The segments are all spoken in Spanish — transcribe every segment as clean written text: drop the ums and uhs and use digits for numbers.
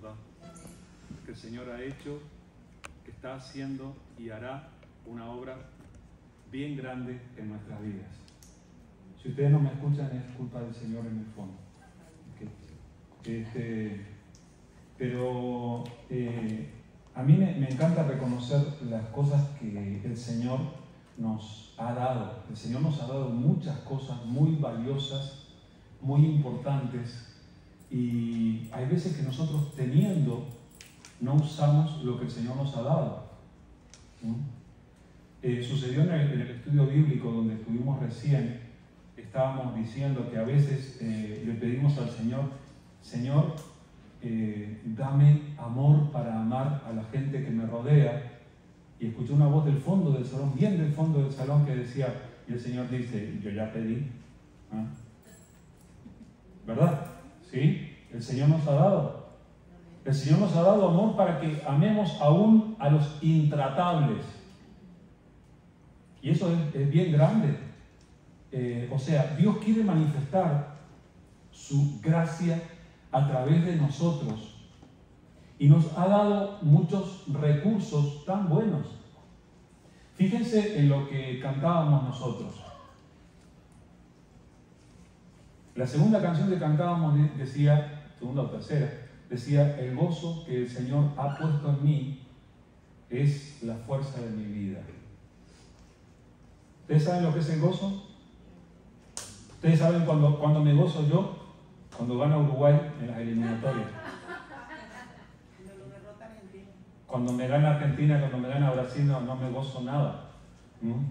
¿verdad? Que el Señor ha hecho, que está haciendo y hará una obra bien grande en nuestras vidas. Si ustedes no me escuchan, es culpa del Señor en el fondo. Pero a mí me encanta reconocer las cosas que el Señor nos ha dado. El Señor nos ha dado muchas cosas muy valiosas, muy importantes, y hay veces que nosotros teniendo no usamos lo que el Señor nos ha dado, ¿no? Sucedió en el estudio bíblico donde estuvimos recién. Estábamos diciendo que a veces le pedimos al Señor: Señor, dame amor para amar a la gente que me rodea. Y escuché una voz del fondo del salón, bien del fondo del salón, que decía, y el Señor dice: yo ya pedí. ¿Ah? ¿Verdad? ¿Sí? El Señor nos ha dado. El Señor nos ha dado amor para que amemos aún a los intratables. Y eso es bien grande. O sea, Dios quiere manifestar su gracia a través de nosotros. Y nos ha dado muchos recursos tan buenos. Fíjense en lo que cantábamos nosotros. La segunda canción que cantábamos decía, segunda o tercera, decía: el gozo que el Señor ha puesto en mí es la fuerza de mi vida. ¿Ustedes saben lo que es el gozo? ¿Ustedes saben cuando me gozo yo? Cuando gana Uruguay en las eliminatorias. Cuando me gana Argentina, cuando me gana Brasil, no me gozo nada, ¿no?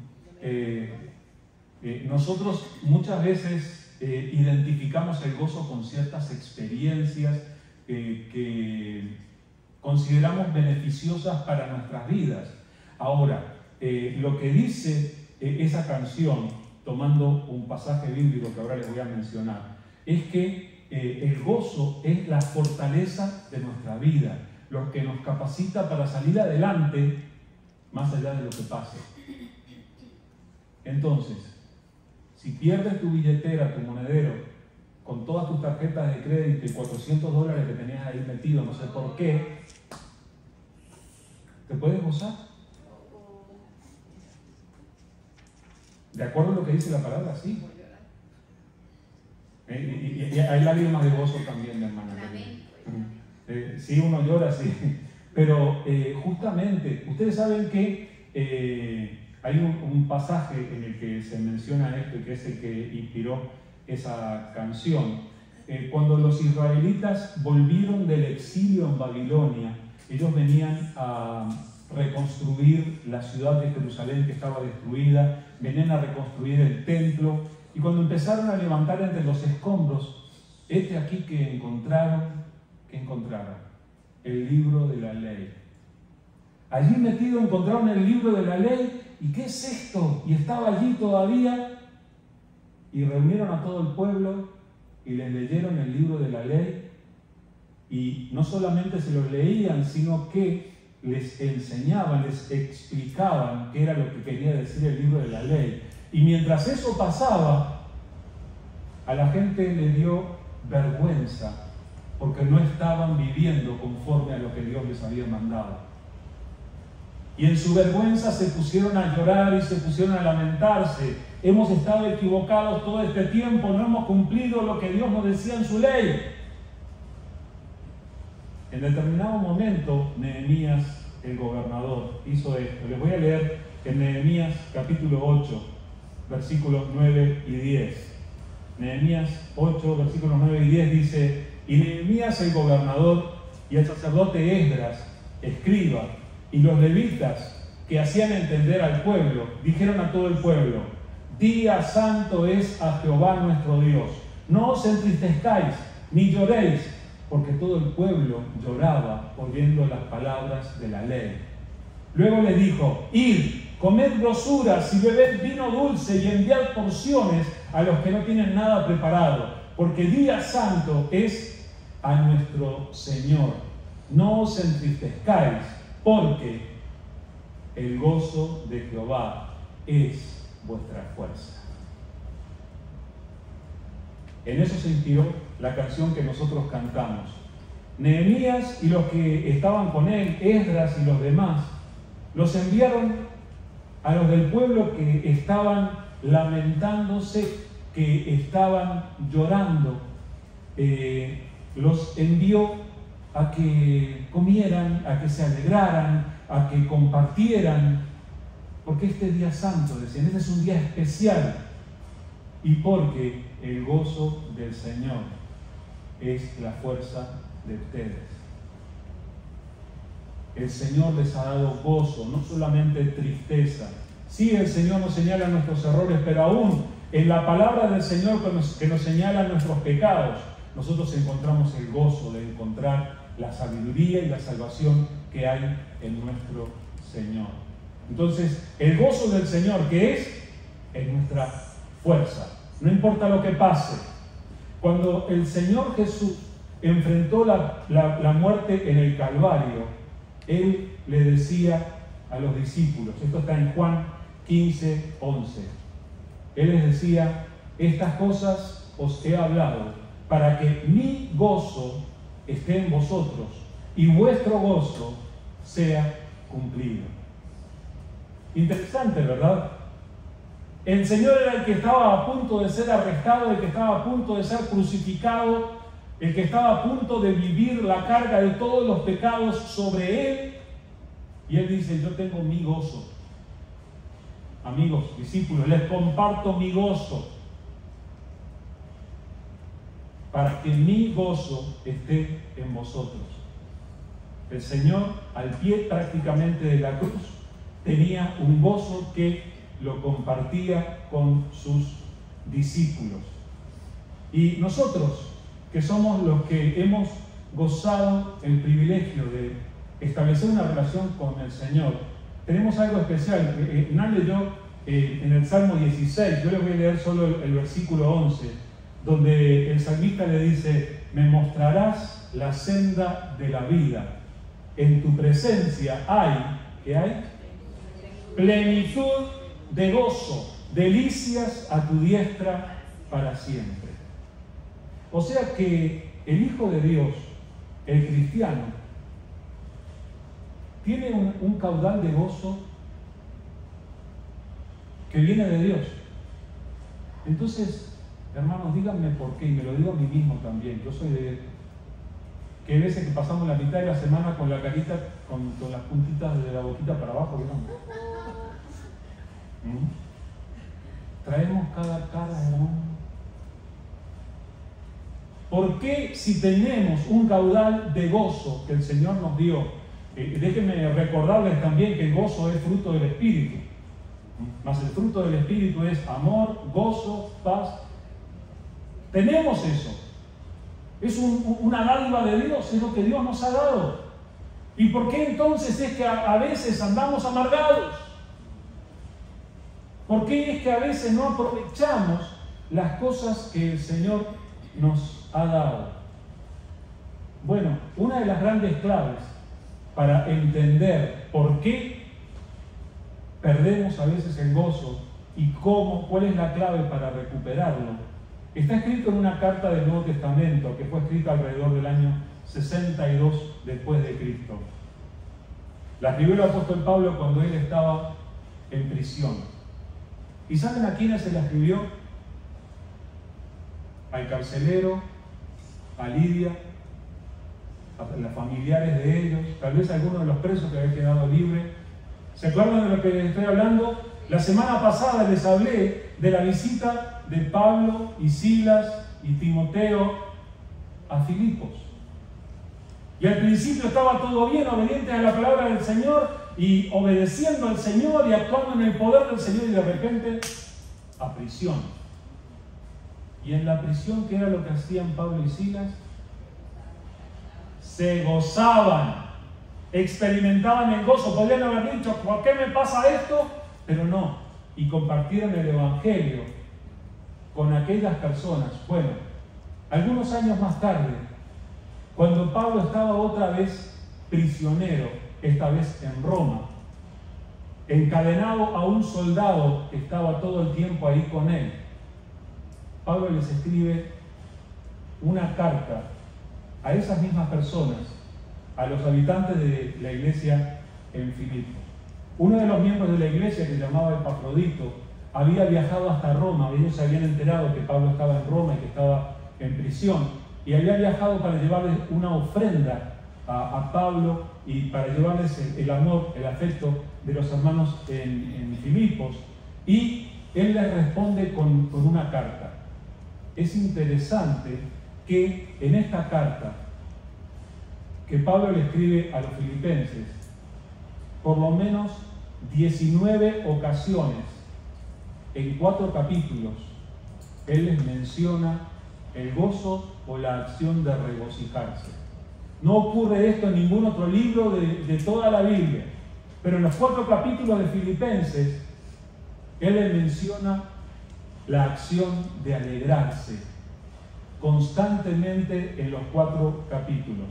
Nosotros muchas veces identificamos el gozo con ciertas experiencias que consideramos beneficiosas para nuestras vidas. Ahora, lo que dice esa canción, tomando un pasaje bíblico que ahora les voy a mencionar, es que el gozo es la fortaleza de nuestra vida, lo que nos capacita para salir adelante más allá de lo que pase. Entonces, si pierdes tu billetera, tu monedero, con todas tus tarjetas de crédito y $400 que tenías ahí metido, no sé por qué, ¿te puedes gozar? ¿De acuerdo a lo que dice la palabra? Sí. Y hay lágrimas de gozo también, mi hermana. Sí, uno llora, sí. Pero justamente, ustedes saben que hay un pasaje en el que se menciona esto, que es el que inspiró esa canción. Cuando los israelitas volvieron del exilio en Babilonia, ellos venían a reconstruir la ciudad de Jerusalén que estaba destruida, venían a reconstruir el templo, y cuando empezaron a levantar entre los escombros, aquí que encontraron el libro de la ley. Allí metido encontraron el libro de la ley. ¿Y qué es esto? Y estaba allí todavía. Y reunieron a todo el pueblo y les leyeron el libro de la ley. Y no solamente se lo leían, sino que les enseñaban, les explicaban qué era lo que quería decir el libro de la ley. Y mientras eso pasaba, a la gente le dio vergüenza, porque no estaban viviendo conforme a lo que Dios les había mandado. Y en su vergüenza se pusieron a llorar y se pusieron a lamentarse. Hemos estado equivocados todo este tiempo, no hemos cumplido lo que Dios nos decía en su ley. En determinado momento, Nehemías, el gobernador, hizo esto. Les voy a leer en Nehemías capítulo 8, versículos 9 y 10. Nehemías 8, versículos 9 y 10 dice: y Nehemías el gobernador y el sacerdote Esdras, escriba, y los levitas que hacían entender al pueblo, dijeron a todo el pueblo: día santo es a Jehová nuestro Dios. No os entristezcáis, ni lloréis, porque todo el pueblo lloraba oyendo las palabras de la ley. Luego le dijo: id, comed grosuras y bebed vino dulce y enviad porciones a los que no tienen nada preparado, porque día santo es a nuestro Señor. No os entristezcáis, porque el gozo de Jehová es vuestra fuerza. En eso se inspiró la canción que nosotros cantamos. Nehemías y los que estaban con él, Esdras y los demás, los enviaron a los del pueblo que estaban lamentándose, que estaban llorando. Los envió a que comieran, a que se alegraran, a que compartieran, porque este día santo, decían, este es un día especial, y porque el gozo del Señor es la fuerza de ustedes. El Señor les ha dado gozo, no solamente tristeza. Sí, el Señor nos señala nuestros errores, pero aún en la palabra del Señor que nos señala nuestros pecados, nosotros encontramos el gozo de encontrar la sabiduría y la salvación que hay en nuestro Señor. Entonces, el gozo del Señor, ¿qué es nuestra fuerza. No importa lo que pase. Cuando el Señor Jesús enfrentó la muerte en el Calvario, Él le decía a los discípulos, esto está en Juan 15:11, Él les decía, estas cosas os he hablado para que mi gozo esté en vosotros y vuestro gozo sea cumplido. Interesante, ¿verdad? El Señor era el que estaba a punto de ser arrestado, el que estaba a punto de ser crucificado, el que estaba a punto de vivir la carga de todos los pecados sobre Él. Y Él dice, yo tengo mi gozo. Amigos, discípulos, les comparto mi gozo para que mi gozo esté en vosotros. El Señor, al pie prácticamente de la cruz, tenía un gozo que lo compartía con sus discípulos. Y nosotros, que somos los que hemos gozado el privilegio de establecer una relación con el Señor, tenemos algo especial. Nan leyó en el Salmo 16, yo les voy a leer solo el versículo 11, donde el salmista le dice, me mostrarás la senda de la vida, en tu presencia hay, ¿qué hay? Plenitud de gozo, delicias a tu diestra para siempre. O sea que el Hijo de Dios, el cristiano, tiene un caudal de gozo que viene de Dios. Entonces, hermanos, díganme por qué, y me lo digo a mí mismo también. Yo soy de que hay veces que pasamos la mitad de la semana con la carita, con las puntitas de la boquita para abajo, ¿no? Traemos cada cara, hermano. ¿Por qué si tenemos un caudal de gozo que el Señor nos dio? Déjenme recordarles también que el gozo es fruto del Espíritu. Mas el fruto del Espíritu es amor, gozo, paz. Tenemos eso. Es una dádiva de Dios, es lo que Dios nos ha dado. ¿Y por qué entonces es que a veces andamos amargados? ¿Por qué es que a veces no aprovechamos las cosas que el Señor nos ha dado? Bueno, una de las grandes claves para entender por qué perdemos a veces el gozo y cuál es la clave para recuperarlo, está escrito en una carta del Nuevo Testamento que fue escrita alrededor del año 62 después de Cristo. La escribió el apóstol Pablo cuando él estaba en prisión. ¿Y saben a quiénes se la escribió? Al carcelero, a Lidia, a los familiares de ellos, tal vez a algunos de los presos que habían quedado libres. ¿Se acuerdan de lo que les estoy hablando? La semana pasada les hablé de la visita de Pablo y Silas y Timoteo a Filipos. Y al principio estaba todo bien, obedientes a la palabra del Señor y obedeciendo al Señor y actuando en el poder del Señor, y de repente a prisión. Y en la prisión, ¿qué era lo que hacían Pablo y Silas? Se gozaban, experimentaban el gozo. Podrían haber dicho, ¿por qué me pasa esto? Pero no, y compartieron el Evangelio con aquellas personas. Bueno, algunos años más tarde, cuando Pablo estaba otra vez prisionero, esta vez en Roma, encadenado a un soldado que estaba todo el tiempo ahí con él, Pablo les escribe una carta a esas mismas personas, a los habitantes de la iglesia en Filipos. Uno de los miembros de la iglesia, que se llamaba Epafrodito, había viajado hasta Roma. Ellos se habían enterado que Pablo estaba en Roma y que estaba en prisión, y había viajado para llevarles una ofrenda a Pablo y para llevarles el amor, el afecto de los hermanos en Filipos, y él les responde con una carta. Es interesante que en esta carta que Pablo le escribe a los filipenses, por lo menos 19 ocasiones, en 4 capítulos, él les menciona el gozo o la acción de regocijarse. No ocurre esto en ningún otro libro de toda la Biblia, pero en los 4 capítulos de Filipenses, él les menciona la acción de alegrarse constantemente en los 4 capítulos.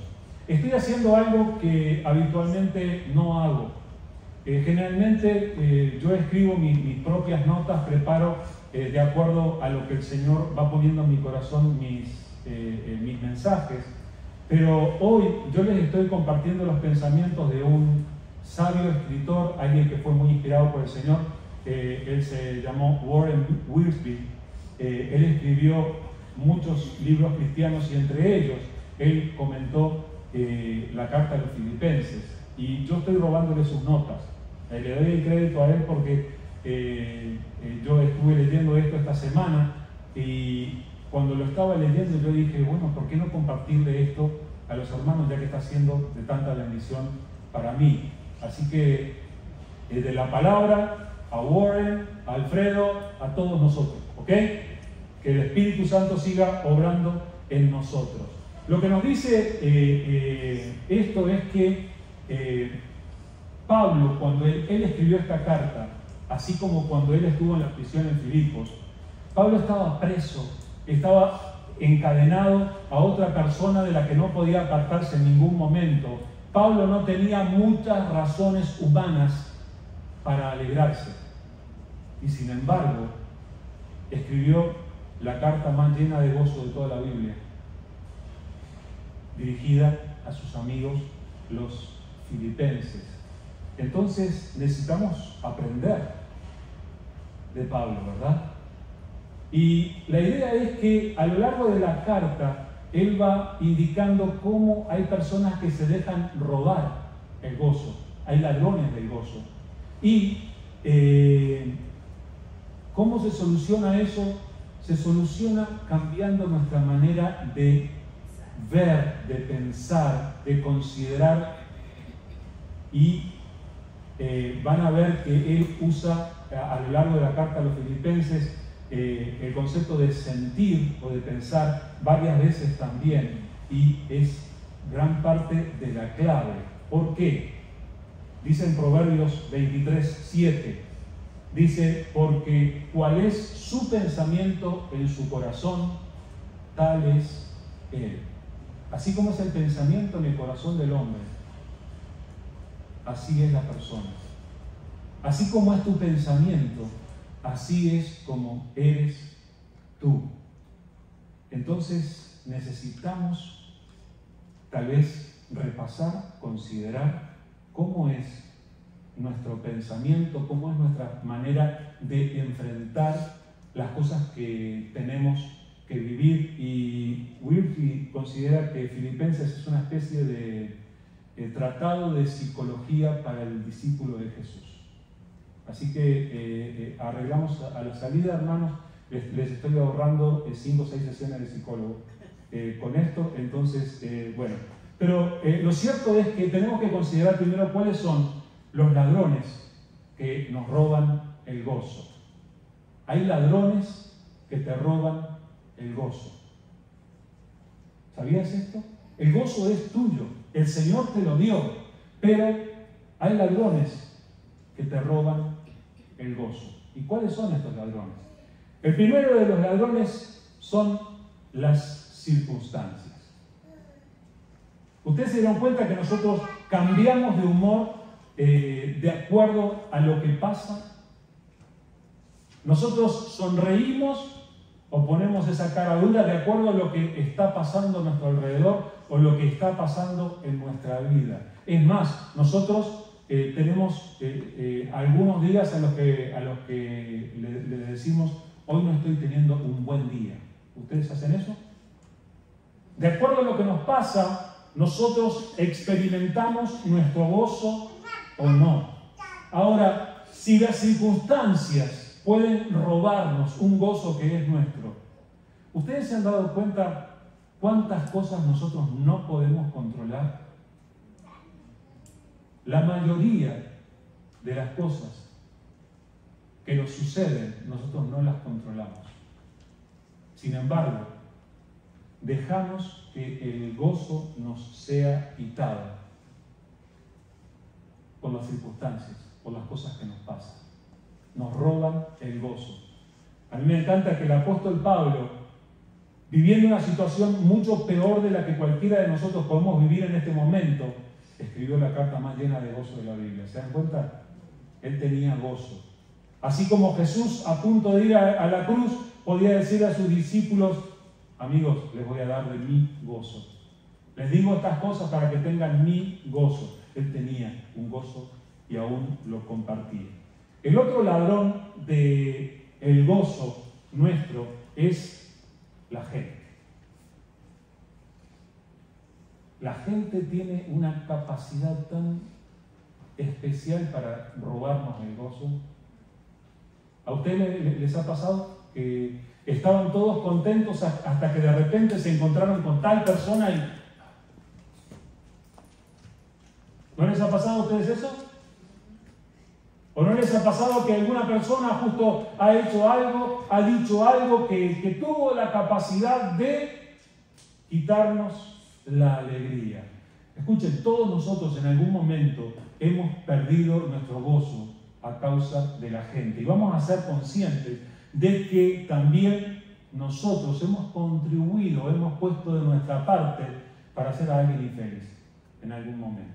Estoy haciendo algo que habitualmente no hago. Generalmente yo escribo mis propias notas, preparo de acuerdo a lo que el Señor va poniendo en mi corazón mis mensajes, pero hoy yo les estoy compartiendo los pensamientos de un sabio escritor, alguien que fue muy inspirado por el Señor. Él se llamó Warren Wiersbe. Él escribió muchos libros cristianos y entre ellos él comentó la carta a los filipenses, y yo estoy robándole sus notas. Le doy el crédito a él porque yo estuve leyendo esto esta semana, y cuando lo estaba leyendo yo dije, bueno, ¿por qué no compartirle esto a los hermanos, ya que está siendo de tanta bendición para mí? Así que de la palabra a Warren, a Alfredo, a todos nosotros, ¿ok? Que el Espíritu Santo siga obrando en nosotros. Lo que nos dice esto es que Pablo, cuando él escribió esta carta, así como cuando él estuvo en la prisión en Filipos, Pablo estaba preso, estaba encadenado a otra persona de la que no podía apartarse en ningún momento. Pablo no tenía muchas razones humanas para alegrarse, y sin embargo escribió la carta más llena de gozo de toda la Biblia, dirigida a sus amigos los filipenses. Entonces necesitamos aprender de Pablo, ¿verdad? Y la idea es que a lo largo de la carta él va indicando cómo hay personas que se dejan robar el gozo, hay ladrones del gozo. Y ¿cómo se soluciona eso? Se soluciona cambiando nuestra manera de ver, de pensar, de considerar, y van a ver que él usa a lo largo de la carta a los filipenses el concepto de sentir o de pensar varias veces también, y es gran parte de la clave. ¿Por qué? Dice en Proverbios 23:7, dice, porque cuál es su pensamiento en su corazón, tal es él. Así como es el pensamiento en el corazón del hombre, así es la persona. Así como es tu pensamiento, así es como eres tú. Entonces necesitamos tal vez repasar, considerar cómo es nuestro pensamiento, cómo es nuestra manera de enfrentar las cosas que tenemos que vivir. Y Wiersbe considera que Filipenses es una especie de tratado de psicología para el discípulo de Jesús. Así que arreglamos a la salida, hermanos, les estoy ahorrando 5 o 6 sesiones de psicólogo con esto. Entonces, bueno, pero lo cierto es que tenemos que considerar primero cuáles son los ladrones que nos roban el gozo. Hay ladrones que te roban el gozo. ¿Sabías esto? El gozo es tuyo, el Señor te lo dio, pero hay ladrones que te roban el gozo. ¿Y cuáles son estos ladrones? El primero de los ladrones son las circunstancias. Ustedes se dieron cuenta que nosotros cambiamos de humor de acuerdo a lo que pasa. Nosotros sonreímos o ponemos esa cara dura de acuerdo a lo que está pasando a nuestro alrededor o lo que está pasando en nuestra vida. Es más, nosotros tenemos algunos días a los que le decimos, hoy no estoy teniendo un buen día. ¿Ustedes hacen eso? De acuerdo a lo que nos pasa, nosotros experimentamos nuestro gozo o no. Ahora, si las circunstancias pueden robarnos un gozo que es nuestro, ¿ustedes se han dado cuenta cuántas cosas nosotros no podemos controlar? La mayoría de las cosas que nos suceden, nosotros no las controlamos. Sin embargo, dejamos que el gozo nos sea quitado por las circunstancias, por las cosas que nos pasan. Nos roban el gozo. A mí me encanta que el apóstol Pablo, viviendo una situación mucho peor de la que cualquiera de nosotros podemos vivir en este momento, escribió la carta más llena de gozo de la Biblia. ¿Se dan cuenta? Él tenía gozo. Así como Jesús, a punto de ir a la cruz, podía decir a sus discípulos, amigos, les voy a dar de mi gozo. Les digo estas cosas para que tengan mi gozo. Él tenía un gozo y aún lo compartía. El otro ladrón del gozo nuestro es la gente. La gente tiene una capacidad tan especial para robarnos el gozo. ¿A ustedes les ha pasado que estaban todos contentos hasta que de repente se encontraron con tal persona y... ¿No les ha pasado a ustedes eso? ¿O no les ha pasado que alguna persona justo ha hecho algo, ha dicho algo que tuvo la capacidad de quitarnos la alegría? Escuchen, todos nosotros en algún momento hemos perdido nuestro gozo a causa de la gente. Y vamos a ser conscientes de que también nosotros hemos contribuido, hemos puesto de nuestra parte para hacer a alguien infeliz en algún momento.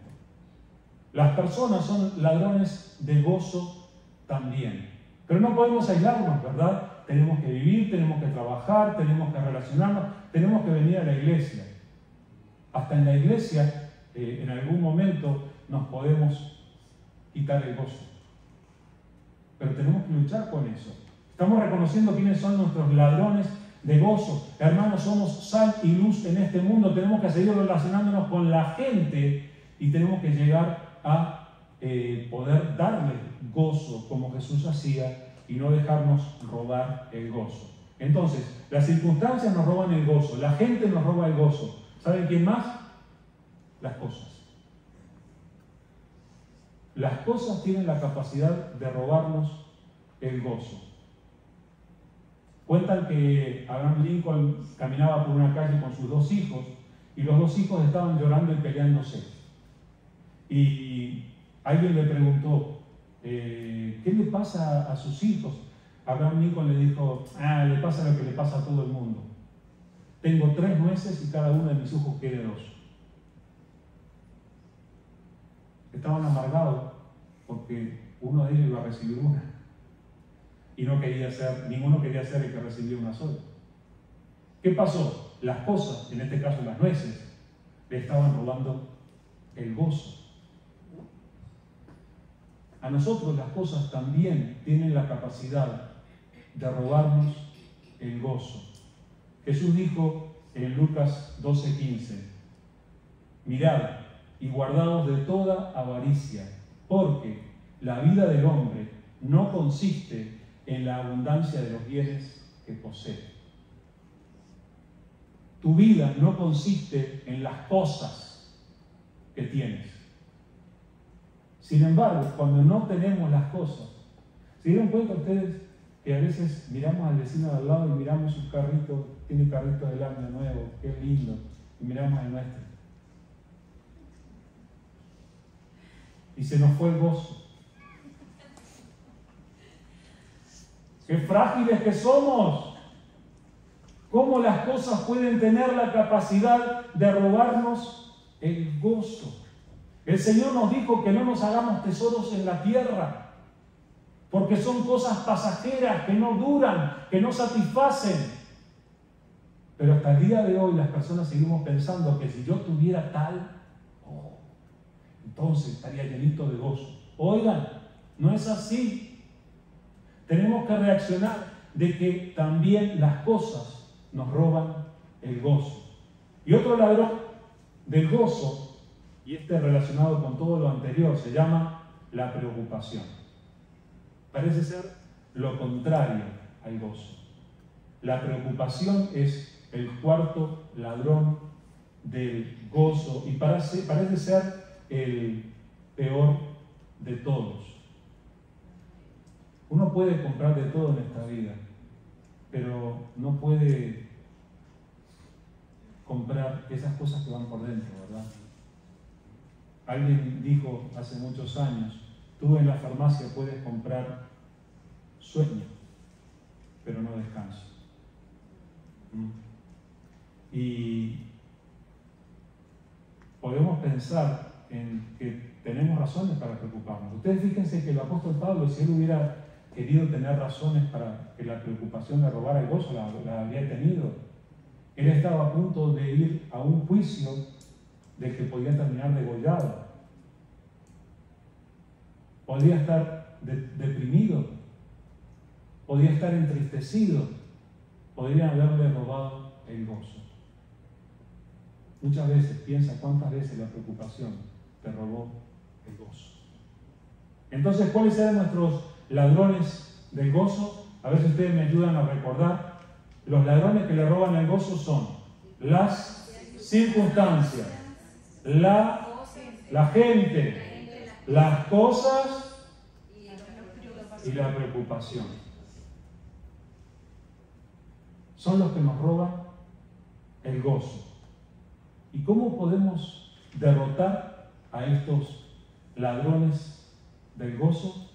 Las personas son ladrones de gozo también. Pero no podemos aislarnos, ¿verdad? Tenemos que vivir, tenemos que trabajar, tenemos que relacionarnos, tenemos que venir a la iglesia. Hasta en la iglesia, en algún momento, nos podemos quitar el gozo. Pero tenemos que luchar con eso. Estamos reconociendo quiénes son nuestros ladrones de gozo. Hermanos, somos sal y luz en este mundo. Tenemos que seguir relacionándonos con la gente y tenemos que llegar a poder darle gozo como Jesús hacía y no dejarnos robar el gozo. Entonces, las circunstancias nos roban el gozo, la gente nos roba el gozo. ¿Saben quién más? Las cosas. Las cosas tienen la capacidad de robarnos el gozo. Cuentan que Abraham Lincoln caminaba por una calle con sus dos hijos y los dos hijos estaban llorando y peleándose. Y alguien le preguntó, ¿qué le pasa a sus hijos? Abraham Lincoln le dijo, le pasa lo que le pasa a todo el mundo. Tengo 3 nueces y cada uno de mis hijos quiere 2. Estaban amargados porque uno de ellos iba a recibir una. Y ninguno quería ser el que recibía una sola. ¿Qué pasó? Las cosas, en este caso las nueces, le estaban robando el gozo. A nosotros las cosas también tienen la capacidad de robarnos el gozo. Jesús dijo en Lucas 12:15, mirad y guardaos de toda avaricia, porque la vida del hombre no consiste en la abundancia de los bienes que posee. Tu vida no consiste en las cosas que tienes. Sin embargo, cuando no tenemos las cosas, ¿se dieron cuenta ustedes que a veces miramos al vecino de al lado y miramos su carrito, tiene carrito del año nuevo, qué lindo, y miramos el nuestro? Y se nos fue el gozo. ¡Qué frágiles que somos! ¿Cómo las cosas pueden tener la capacidad de robarnos el gozo? El Señor nos dijo que no nos hagamos tesoros en la tierra, porque son cosas pasajeras que no duran, que no satisfacen. Pero hasta el día de hoy las personas seguimos pensando que si yo tuviera tal, entonces estaría llenito de gozo. Oigan, no es así. Tenemos que reaccionar de que también las cosas nos roban el gozo. Y otro ladrón del gozo, y este relacionado con todo lo anterior, se llama la preocupación. Parece ser lo contrario al gozo. La preocupación es el cuarto ladrón del gozo y parece ser el peor de todos. Uno puede comprar de todo en esta vida, pero no puede comprar esas cosas que van por dentro, ¿verdad? Alguien dijo hace muchos años, tú en la farmacia puedes comprar sueño, pero no descanso. Y podemos pensar en que tenemos razones para preocuparnos. Ustedes fíjense que el apóstol Pablo, si él hubiera querido tener razones para que la preocupación le robara el gozo, la habría tenido. Él estaba a punto de ir a un juicio del que podía terminar degollado. Podía estar deprimido, podía estar entristecido, podrían haberle robado el gozo. Muchas veces, piensa cuántas veces la preocupación te robó el gozo. Entonces, ¿cuáles eran nuestros ladrones del gozo? A ver si ustedes me ayudan a recordar. Los ladrones que le roban el gozo son las circunstancias, la gente, las cosas y la preocupación. Son los que nos roban el gozo. ¿Y cómo podemos derrotar a estos ladrones del gozo?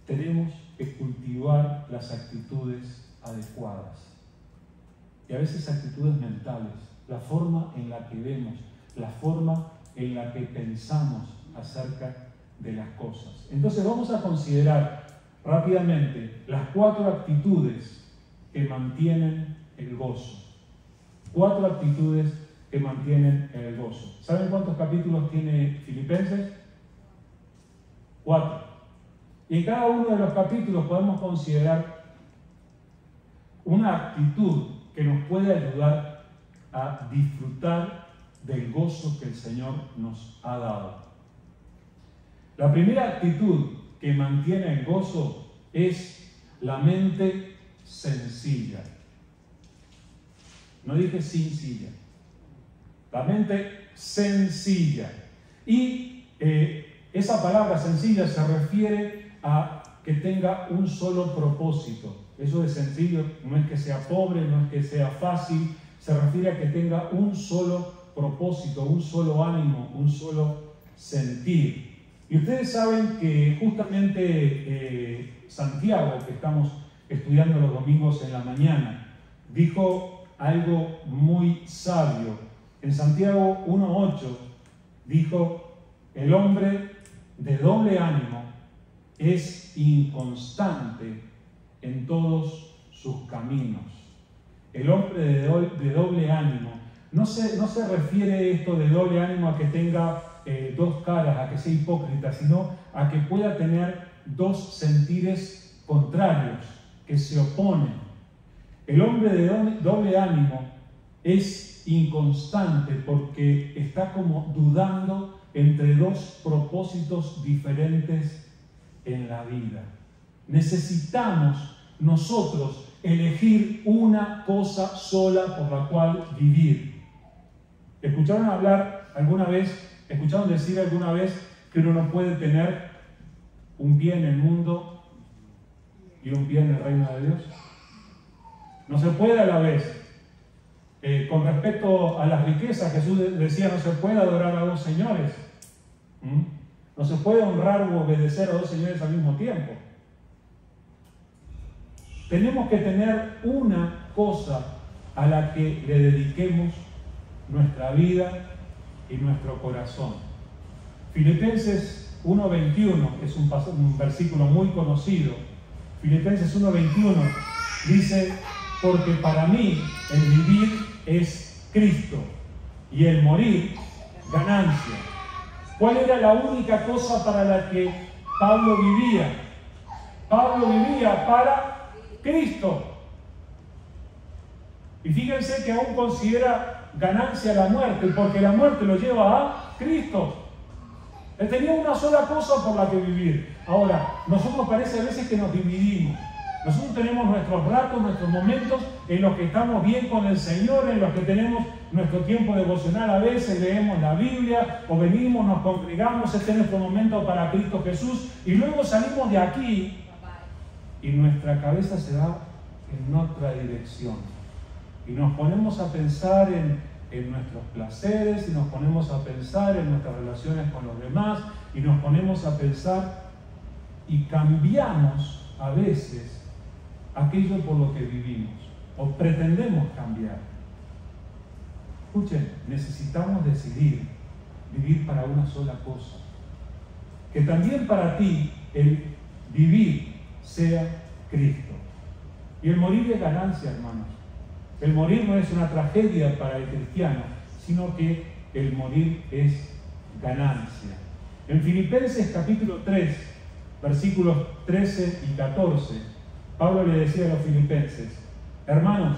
Tenemos que cultivar las actitudes adecuadas. Y a veces actitudes mentales, la forma en la que vemos, la forma en la que pensamos acerca de las cosas. Entonces vamos a considerar rápidamente las 4 actitudes que mantienen el gozo. 4 actitudes que mantienen el gozo. ¿Saben cuántos capítulos tiene Filipenses? 4. Y en cada uno de los capítulos podemos considerar una actitud que nos puede ayudar a disfrutar del gozo que el Señor nos ha dado. La primera actitud que mantiene el gozo es la mente sencilla. No dije sencilla. La mente sencilla. Y esa palabra sencilla se refiere a que tenga un solo propósito. Eso de sencillo no es que sea pobre, no es que sea fácil, se refiere a que tenga un solo propósito, un solo ánimo, un solo sentir. Y ustedes saben que justamente Santiago, que estamos estudiando los domingos en la mañana, dijo algo muy sabio. En Santiago 1:8 dijo, el hombre de doble ánimo es inconstante en todos sus caminos. El hombre de doble ánimo, no se refiere esto de doble ánimo a que tenga 2 caras, a que sea hipócrita, sino a que pueda tener 2 sentires contrarios, que se oponen. El hombre de doble ánimo es inconstante porque está como dudando entre 2 propósitos diferentes en la vida. Necesitamos nosotros elegir una cosa sola por la cual vivir. ¿Escucharon decir alguna vez que uno no puede tener un pie en el mundo y un pie en el reino de Dios? No se puede a la vez. Con respecto a las riquezas, Jesús decía, no se puede adorar a 2 señores. No se puede honrar u obedecer a 2 señores al mismo tiempo. Tenemos que tener una cosa a la que le dediquemos nuestra vida y nuestro corazón. Filipenses 1:21, que es un versículo muy conocido. Filipenses 1:21 dice, porque para mí el vivir es Cristo y el morir, ganancia. ¿Cuál era la única cosa para la que Pablo vivía? Pablo vivía para Cristo. Y fíjense que aún considera ganancia la muerte, porque la muerte lo lleva a Cristo. Él tenía una sola cosa por la que vivir. Ahora, nosotros parece a veces que nos dividimos. Nosotros tenemos nuestros ratos, nuestros momentos en los que estamos bien con el Señor, en los que tenemos nuestro tiempo devocional, a veces leemos la Biblia o venimos, nos congregamos, este es nuestro momento para Cristo Jesús, y luego salimos de aquí y nuestra cabeza se va en otra dirección. Y nos ponemos a pensar en nuestros placeres, y nos ponemos a pensar en nuestras relaciones con los demás, y nos ponemos a pensar y cambiamos a veces aquello por lo que vivimos, o pretendemos cambiar. Escuchen, necesitamos decidir vivir para una sola cosa. Que también para ti el vivir sea Cristo. Y el morir es ganancia, hermanos. El morir no es una tragedia para el cristiano, sino que el morir es ganancia. En Filipenses capítulo 3, versículos 13 y 14, Pablo le decía a los filipenses: hermanos,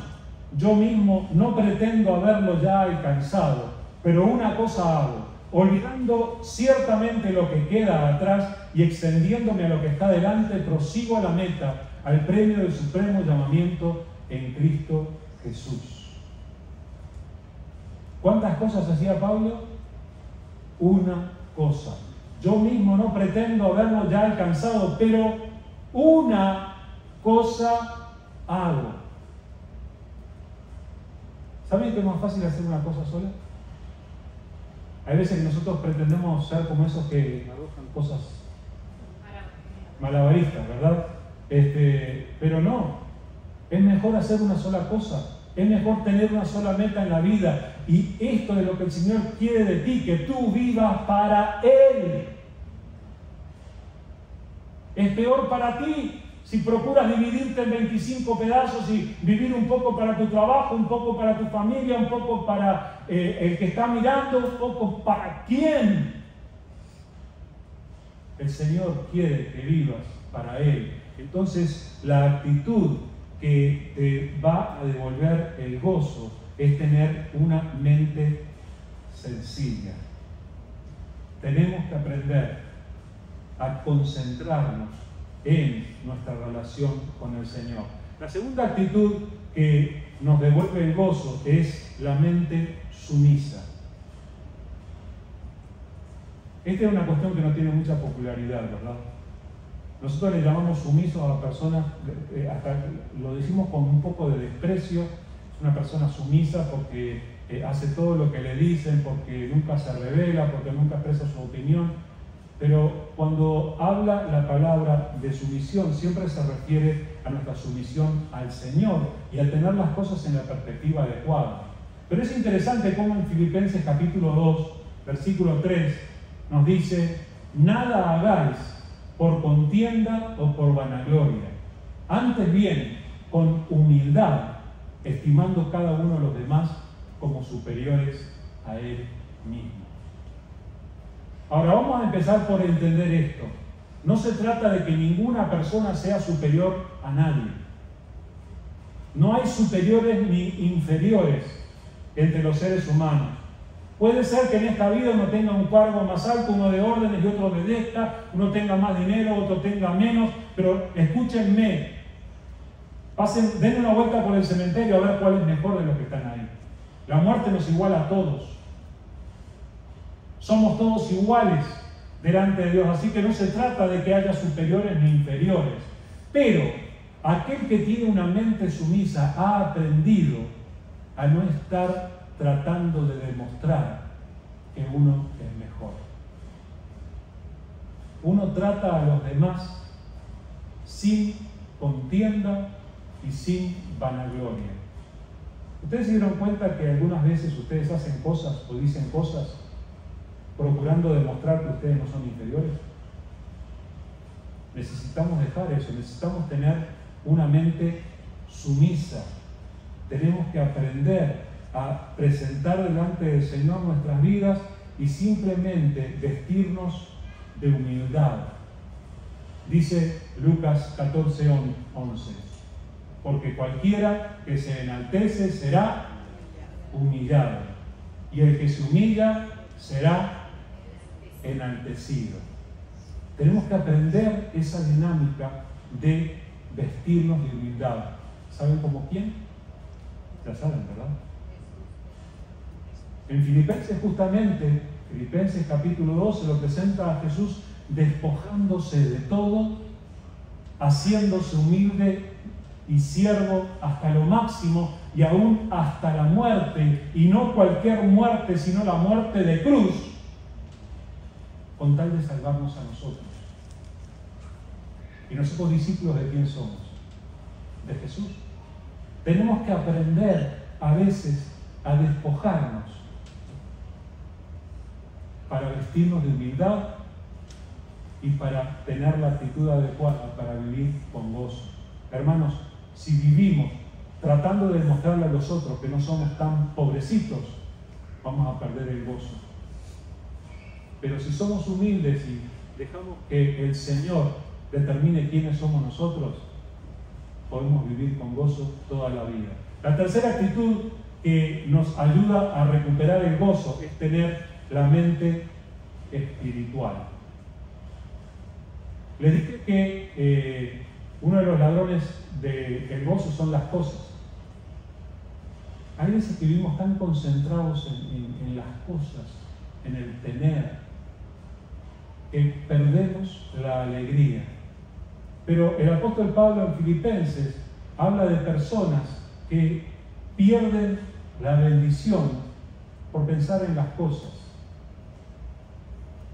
yo mismo no pretendo haberlo ya alcanzado, pero una cosa hago, olvidando ciertamente lo que queda atrás y extendiéndome a lo que está delante, prosigo a la meta, al premio del supremo llamamiento en Cristo Jesús. ¿Cuántas cosas hacía Pablo? Una cosa. Yo mismo no pretendo haberlo ya alcanzado, pero una cosa hago. ¿Saben que es más fácil hacer una cosa sola? Hay veces que nosotros pretendemos ser como esos que arrojan cosas malabaristas, ¿verdad? Pero no. Es mejor hacer una sola cosa. Es mejor tener una sola meta en la vida. Y esto es lo que el Señor quiere de ti, que tú vivas para Él. Es peor para ti si procuras dividirte en 25 pedazos y vivir un poco para tu trabajo, un poco para tu familia, un poco para el que está mirando, un poco para quién. El Señor quiere que vivas para Él. Entonces, la actitud que te va a devolver el gozo es tener una mente sencilla. Tenemos que aprender a concentrarnos en nuestra relación con el Señor. La segunda actitud que nos devuelve el gozo es la mente sumisa. Esta es una cuestión que no tiene mucha popularidad, ¿verdad? Nosotros le llamamos sumisos a personas, hasta lo decimos con un poco de desprecio. Es una persona sumisa porque hace todo lo que le dicen, porque nunca se revela, porque nunca expresa su opinión. Pero cuando habla la palabra de sumisión, siempre se refiere a nuestra sumisión al Señor y a tener las cosas en la perspectiva adecuada. Pero es interesante cómo en Filipenses capítulo 2, versículo 3, nos dice: nada hagáis por contienda o por vanagloria, antes bien con humildad, estimando cada uno de los demás como superiores a él mismo. Ahora vamos a empezar por entender esto. No se trata de que ninguna persona sea superior a nadie. No hay superiores ni inferiores entre los seres humanos. Puede ser que en esta vida uno tenga un cargo más alto, uno de órdenes y otro obedezca, uno tenga más dinero, otro tenga menos, pero escúchenme, den una vuelta por el cementerio a ver cuál es mejor de los que están ahí. La muerte nos iguala a todos. Somos todos iguales delante de Dios, así que no se trata de que haya superiores ni inferiores. Pero aquel que tiene una mente sumisa ha aprendido a no estar tratando de demostrar que uno es mejor. Uno trata a los demás sin contienda y sin vanagloria. ¿Ustedes se dieron cuenta que algunas veces ustedes hacen cosas o dicen cosas procurando demostrar que ustedes no son inferiores? necesitamos dejar eso, necesitamos tener una mente sumisa. Tenemos que aprender a presentar delante del Señor nuestras vidas y simplemente vestirnos de humildad. Dice Lucas 14:11, porque cualquiera que se enaltece será humillado, y el que se humilla será enaltecido. Tenemos que aprender esa dinámica de vestirnos de humildad. ¿Saben como quién? Ya saben, ¿verdad? En Filipenses justamente, Filipenses capítulo 2, se lo presenta a Jesús despojándose de todo, haciéndose humilde y siervo hasta lo máximo y aún hasta la muerte, y no cualquier muerte, sino la muerte de cruz, con tal de salvarnos a nosotros. ¿Y nosotros discípulos de quién somos? De Jesús. Tenemos que aprender a veces a despojarnos para vestirnos de humildad y para tener la actitud adecuada para vivir con gozo. Hermanos, si vivimos tratando de demostrarle a los otros que no somos tan pobrecitos, vamos a perder el gozo. Pero si somos humildes y dejamos que el Señor determine quiénes somos nosotros, podemos vivir con gozo toda la vida. La tercera actitud que nos ayuda a recuperar el gozo es tener la mente espiritual. Les dije que uno de los ladrones del gozo son las cosas. Hay veces que vivimos tan concentrados en las cosas, en el tener, que perdemos la alegría. Pero el apóstol Pablo en Filipenses habla de personas que pierden la bendición por pensar en las cosas.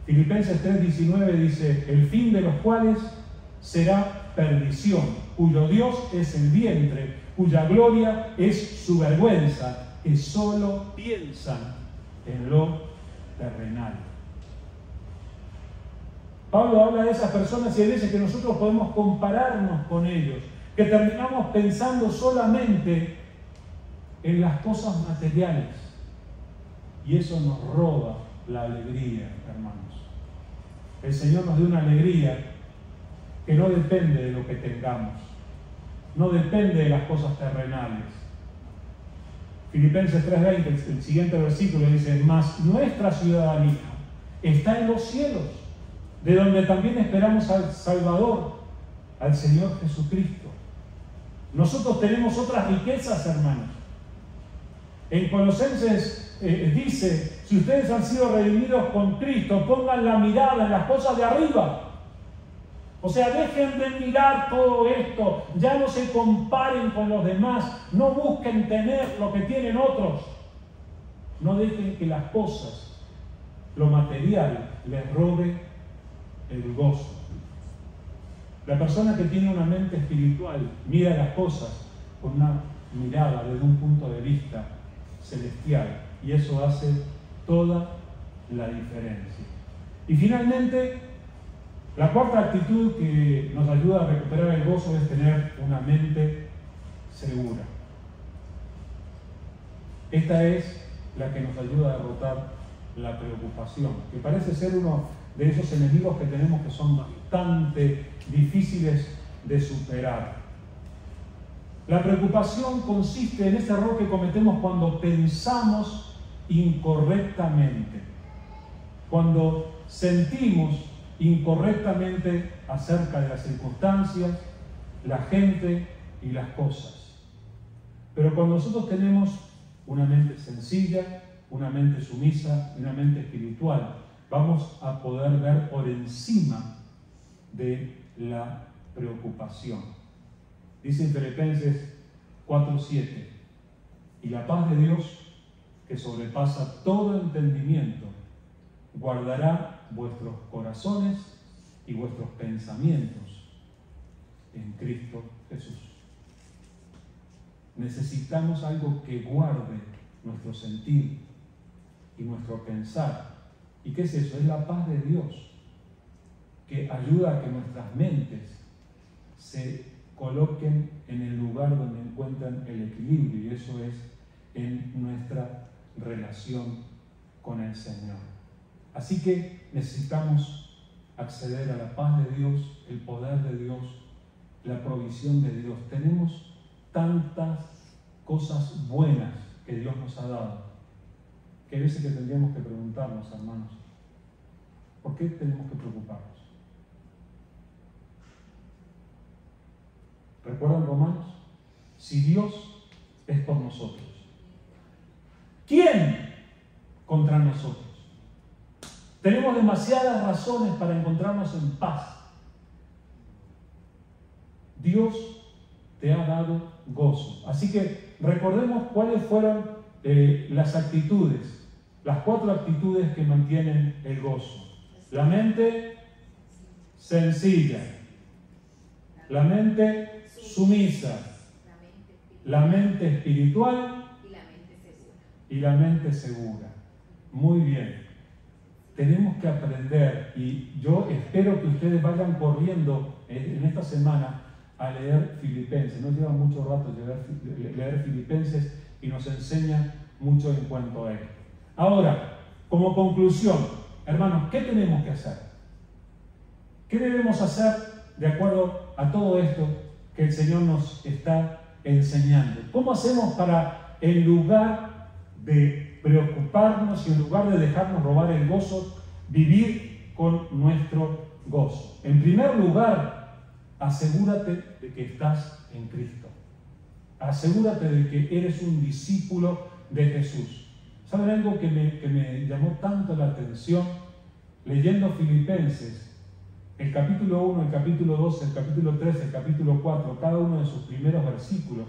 Filipenses 3:19 dice: el fin de los cuales será perdición, cuyo Dios es el vientre, cuya gloria es su vergüenza, que solo piensan en lo terrenal. Pablo habla de esas personas y hay veces que nosotros podemos compararnos con ellos, que terminamos pensando solamente en las cosas materiales, y eso nos roba la alegría, hermanos. El Señor nos dio una alegría que no depende de lo que tengamos, no depende de las cosas terrenales. Filipenses 3:20, el siguiente versículo dice: mas nuestra ciudadanía está en los cielos, de donde también esperamos al Salvador, al Señor Jesucristo. Nosotros tenemos otras riquezas, hermanos. En Colosenses dice: si ustedes han sido redimidos con Cristo, pongan la mirada en las cosas de arriba. O sea, dejen de mirar todo esto, ya no se comparen con los demás, no busquen tener lo que tienen otros. No dejen que las cosas, lo material, les robe el gozo. La persona que tiene una mente espiritual mira las cosas con una mirada desde un punto de vista celestial, y eso hace toda la diferencia. Y finalmente, la cuarta actitud que nos ayuda a recuperar el gozo es tener una mente segura. Esta es la que nos ayuda a derrotar la preocupación, que parece ser uno de esos enemigos que tenemos que son bastante difíciles de superar. La preocupación consiste en ese error que cometemos cuando pensamos incorrectamente, cuando sentimos incorrectamente acerca de las circunstancias, la gente y las cosas. Pero cuando nosotros tenemos una mente sencilla, una mente sumisa y una mente espiritual, vamos a poder ver por encima de la preocupación. Dice en Filipenses 4:7: y la paz de Dios, que sobrepasa todo entendimiento, guardará vuestros corazones y vuestros pensamientos en Cristo Jesús. Necesitamos algo que guarde nuestro sentir y nuestro pensar. ¿Y qué es eso? Es la paz de Dios, que ayuda a que nuestras mentes se coloquen en el lugar donde encuentran el equilibrio, y eso es en nuestra relación con el Señor. Así que necesitamos acceder a la paz de Dios, el poder de Dios, la provisión de Dios. Tenemos tantas cosas buenas que Dios nos ha dado, que hay veces que tendríamos que preguntarnos, hermanos, ¿por qué tenemos que preocuparnos? ¿Recuerdan Romanos? Si Dios es por nosotros, ¿quién contra nosotros? Tenemos demasiadas razones para encontrarnos en paz. Dios te ha dado gozo. Así que recordemos cuáles fueron las actitudes, las 4 actitudes que mantienen el gozo. La mente sencilla, la mente sumisa, la mente espiritual y la mente segura. Muy bien. Tenemos que aprender, y yo espero que ustedes vayan corriendo en esta semana a leer Filipenses. No lleva mucho rato leer Filipenses y nos enseña mucho en cuanto a él. Ahora, como conclusión, hermanos, ¿qué tenemos que hacer? ¿Qué debemos hacer de acuerdo a todo esto que el Señor nos está enseñando? ¿Cómo hacemos para, en lugar de preocuparnos y en lugar de dejarnos robar el gozo, vivir con nuestro gozo? En primer lugar, asegúrate de que estás en Cristo. Asegúrate de que eres un discípulo de Jesús. ¿Saben algo que me llamó tanto la atención? Leyendo Filipenses, el capítulo 1, el capítulo 2, el capítulo 3, el capítulo 4, cada uno de sus primeros versículos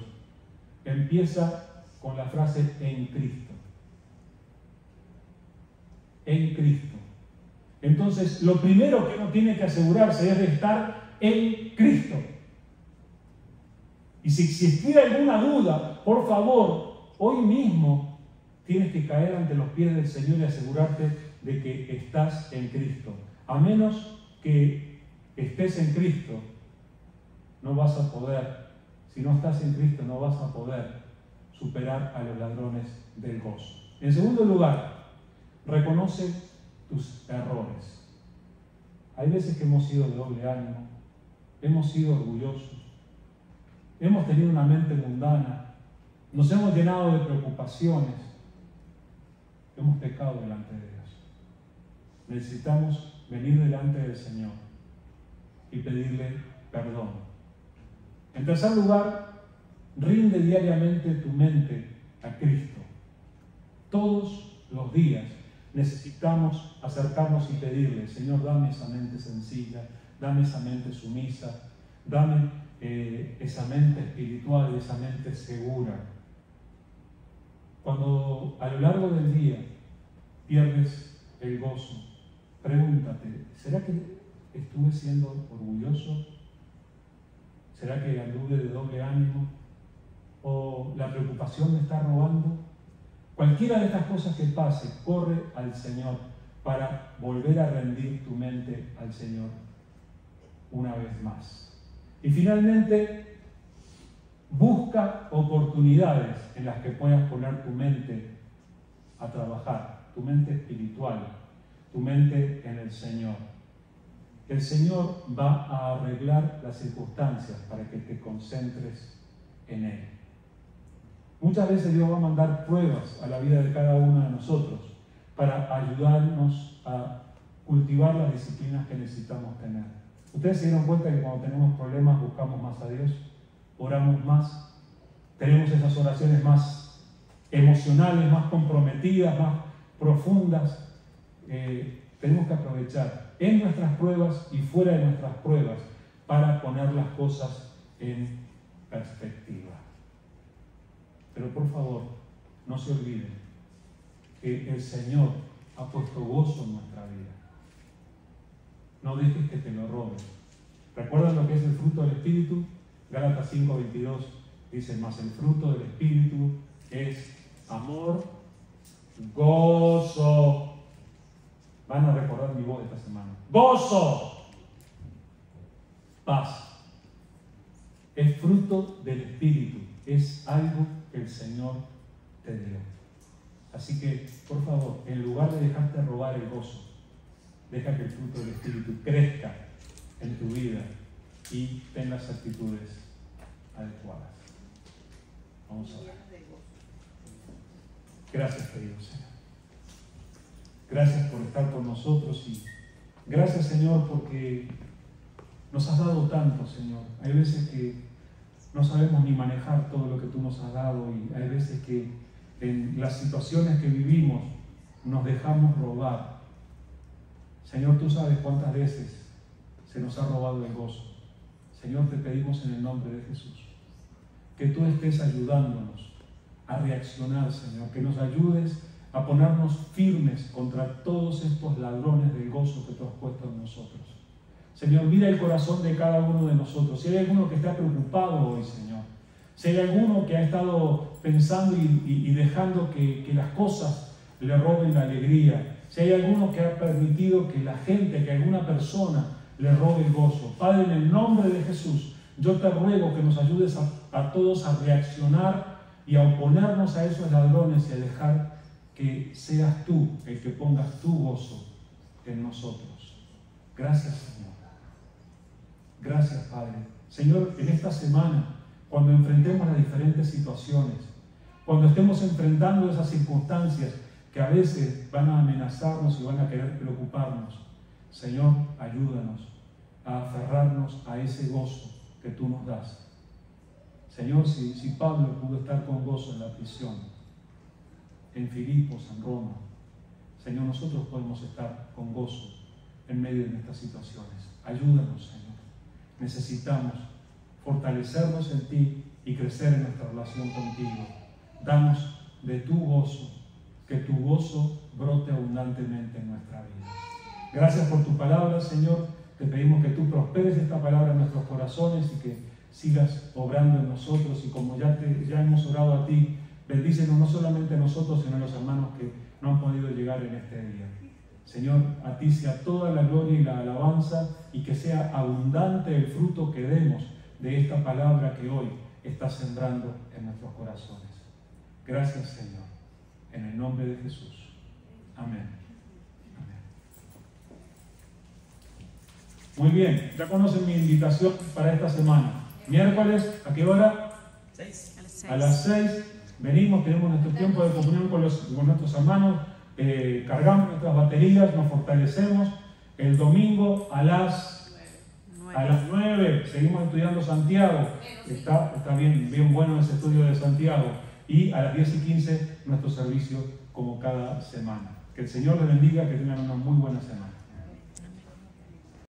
empieza con la frase en Cristo. En Cristo. Entonces, lo primero que uno tiene que asegurarse es de estar en Cristo. Y si existiera alguna duda, por favor, hoy mismo tienes que caer ante los pies del Señor y asegurarte de que estás en Cristo. A menos que estés en Cristo, no vas a poder, si no estás en Cristo, no vas a poder superar a los ladrones del gozo. En segundo lugar, reconoce tus errores. Hay veces que hemos sido de doble ánimo, hemos sido orgullosos, hemos tenido una mente mundana, nos hemos llenado de preocupaciones, hemos pecado delante de Dios. Necesitamos venir delante del Señor y pedirle perdón. En tercer lugar, rinde diariamente tu mente a Cristo. Todos los días necesitamos acercarnos y pedirle: Señor, dame esa mente sencilla, dame esa mente sumisa, dame esa mente espiritual, esa mente segura. Cuando a lo largo del día pierdes el gozo, pregúntate: ¿será que estuve siendo orgulloso? ¿Será que anduve de doble ánimo? ¿O la preocupación me está robando? Cualquiera de estas cosas que pase, corre al Señor para volver a rendir tu mente al Señor una vez más. Y finalmente, busca oportunidades en las que puedas poner tu mente a trabajar, tu mente espiritual, tu mente en el Señor. El Señor va a arreglar las circunstancias para que te concentres en Él. Muchas veces Dios va a mandar pruebas a la vida de cada uno de nosotros para ayudarnos a cultivar las disciplinas que necesitamos tener. ¿Ustedes se dieron cuenta que cuando tenemos problemas buscamos más a Dios? Oramos más, tenemos esas oraciones más emocionales, más comprometidas, más profundas. Tenemos que aprovechar en nuestras pruebas y fuera de nuestras pruebas para poner las cosas en perspectiva. Pero por favor, no se olviden que el Señor ha puesto gozo en nuestra vida. No dejes que te lo roben. ¿Recuerdan lo que es el fruto del Espíritu? Gálatas 5:22 dice: mas el fruto del Espíritu es amor, gozo. Van a recordar mi voz esta semana. Gozo, paz, Es fruto del Espíritu. Es algo que el Señor te dio. Así que, por favor, en lugar de dejarte robar el gozo, deja que el fruto del Espíritu crezca en tu vida y tengas actitudes adecuadas. Vamos a orar. Gracias, querido Señor. Gracias por estar con nosotros y gracias, Señor, porque nos has dado tanto, Señor. Hay veces que no sabemos ni manejar todo lo que tú nos has dado y hay veces que en las situaciones que vivimos nos dejamos robar. Señor, tú sabes cuántas veces se nos ha robado el gozo. Señor, te pedimos en el nombre de Jesús que tú estés ayudándonos a reaccionar, Señor, que nos ayudes a ponernos firmes contra todos estos ladrones del gozo que tú has puesto en nosotros. Señor, mira el corazón de cada uno de nosotros. Si hay alguno que está preocupado hoy, Señor, si hay alguno que ha estado pensando y dejando que las cosas le roben la alegría, si hay alguno que ha permitido que la gente, que alguna persona le robe el gozo, Padre, en el nombre de Jesús, yo te ruego que nos ayudes a todos a reaccionar y a oponernos a esos ladrones y a dejar que seas tú el que pongas tu gozo en nosotros. Gracias, Señor. Gracias, Padre. Señor, en esta semana, cuando enfrentemos las diferentes situaciones, cuando estemos enfrentando esas circunstancias que a veces van a amenazarnos y van a querer preocuparnos, Señor, ayúdanos a aferrarnos a ese gozo que tú nos das. Señor, si Pablo pudo estar con gozo en la prisión, en Filipos, en Roma, Señor, nosotros podemos estar con gozo en medio de nuestras situaciones. Ayúdanos, Señor. Necesitamos fortalecernos en ti y crecer en nuestra relación contigo. Danos de tu gozo, que tu gozo brote abundantemente en nuestra vida. Gracias por tu palabra, Señor. Te pedimos que tú prosperes esta palabra en nuestros corazones y que sigas obrando en nosotros. Y como ya hemos orado a ti, bendícenos no solamente a nosotros, sino a los hermanos que no han podido llegar en este día. Señor, a ti sea toda la gloria y la alabanza y que sea abundante el fruto que demos de esta palabra que hoy está sembrando en nuestros corazones. Gracias, Señor. En el nombre de Jesús. Amén. Amén. Muy bien, ya conocen mi invitación para esta semana. Miércoles, ¿a qué hora? 6. A las 6. Venimos, tenemos nuestro tiempo de comunión con nuestros hermanos, cargamos nuestras baterías, nos fortalecemos. El domingo a las 9 seguimos estudiando Santiago. Está bien bueno ese estudio de Santiago. Y a las 10:15 nuestro servicio como cada semana. Que el Señor les bendiga, que tengan una muy buena semana.